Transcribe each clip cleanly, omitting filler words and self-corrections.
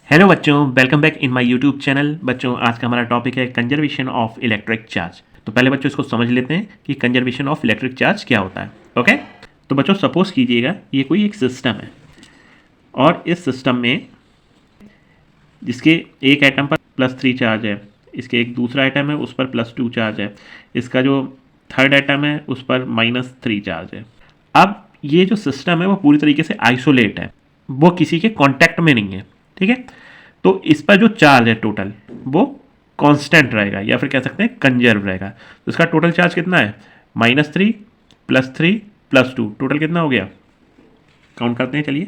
Hello बच्चों, welcome back in my YouTube channel. बच्चों, आज का हमारा टॉपिक है कंजर्वेशन ऑफ इलेक्ट्रिक चार्ज। तो पहले बच्चों इसको समझ लेते हैं कि कंजर्वेशन ऑफ इलेक्ट्रिक चार्ज क्या होता है। ओके, तो बच्चों सपोज कीजिएगा ये कोई एक सिस्टम है और इस सिस्टम में जिसके एक एटम पर +3 चार्ज है, इसके एक दूसरा एटम है उस पर +2 चार्ज है, इसका जो थर्ड एटम है उस पर -3 चार्ज है। अब ये जो सिस्टम है वो पूरी तरीके से आइसोलेट है, वो किसी के कांटेक्ट में नहीं है। ठीक है, तो इस पर जो चार्ज है टोटल वो कांस्टेंट रहेगा या फिर कह सकते हैं कंजर्व रहेगा। तो इसका टोटल चार्ज कितना है? -3 +3 +2, टोटल कितना हो गया? काउंट करते हैं, चलिए।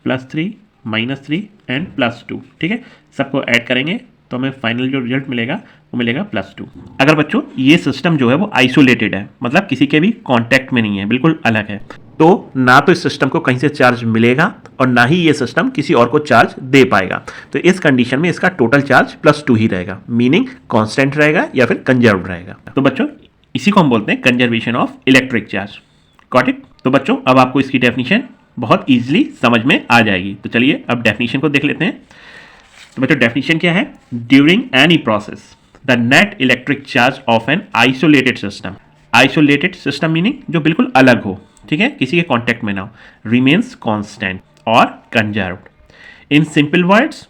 +3 -3 एंड +2। ठीक है, सबको ऐड करेंगे तो हमें फाइनल जो रिजल्ट मिलेगा वो मिलेगा +2। अगर बच्चों ये सिस्टम जो है वो आइसोलेटेड है, मतलब किसी के भी कांटेक्ट में नहीं है, बिल्कुल अलग है, तो ना तो इस सिस्टम को कहीं से चार्ज मिलेगा और ना ही ये सिस्टम किसी और को चार्ज दे पाएगा। तो इस कंडीशन में इसका टोटल चार्ज +2 ही रहेगा, मीनिंग कांस्टेंट रहेगा या फिर कंजर्व रहेगा। तो बच्चों इसी को हम बोलते हैं conservation of electric charge. Got it? तो बच्चों अब आपको इसकी डेफिनेशन बहुत ईजिली समझ में आ जाएगी। तो चलिए अब डेफिनेशन को देख लेते हैं। तो बच्चों डेफिनेशन क्या है? During any process the net electric charge of an isolated system. Isolated system meaning जो बिल्कुल अलग हो, ठीक है, किसी के कांटेक्ट में ना हो, रिमेन्स कांस्टेंट और conserved. In simple words,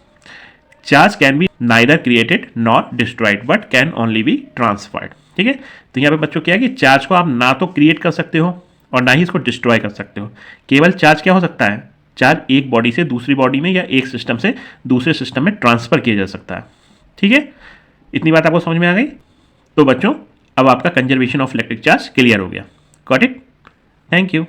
charge can be neither created not destroyed but can only be transferred. ठीक है, तो यहाँ पे बच्चों क्या है कि चार्ज को आप ना तो क्रिएट कर सकते हो और ना ही इसको डिस्ट्रॉय कर सकते हो। केवल चार्ज क्या हो सकता है? चार्ज एक बॉडी से दूसरी बॉडी में या एक सिस्टम से दूसरे सिस्टम में ट्रांसफर किया जा सकता है। ठीक है, इतनी बात आपको समझ में आ गई? तो बच्चों अब आपका conservation of electric charge clear हो गया। Got it? Thank you.